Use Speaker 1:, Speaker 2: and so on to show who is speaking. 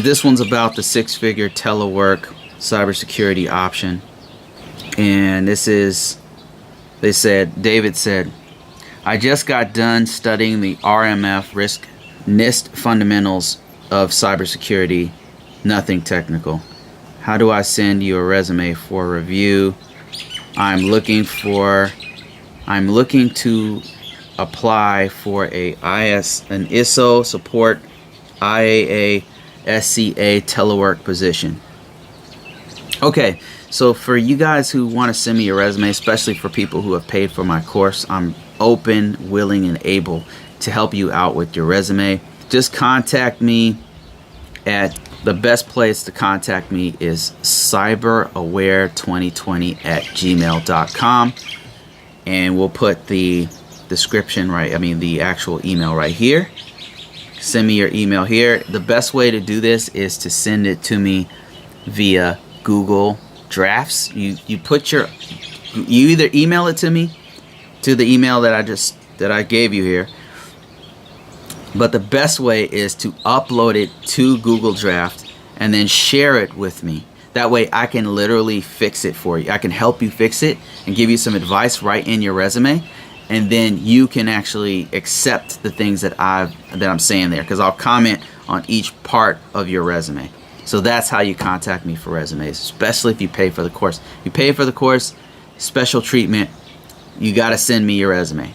Speaker 1: this one's about the 6-figure telework cybersecurity option. And this is, David said, I just got done studying the RMF risk NIST fundamentals of cybersecurity, nothing technical. How do I send you a resume for review? I'm looking to apply for an ISO support IAA SCA telework position. Okay, so for you guys who want to send me a resume, especially for people who have paid for my course, I'm open, willing, and able to help you out with your resume. Just contact me at the best place to contact me is cyberaware2020@gmail.com, and we'll put the description the actual email right here. Send me your email here. The best way to do this is to send it to me via Google Drafts. You either email it to me to the email that I gave you here, but the best way is to upload it to Google Draft and then share it with me. That way I can literally fix it for you. I can help you fix it and give you some advice right in your resume, and then you can actually accept the things that I'm saying there, because I'll comment on each part of your resume. So that's how you contact me for resumes, especially if you pay for the course. You pay for the course, special treatment. You got to send me your resume.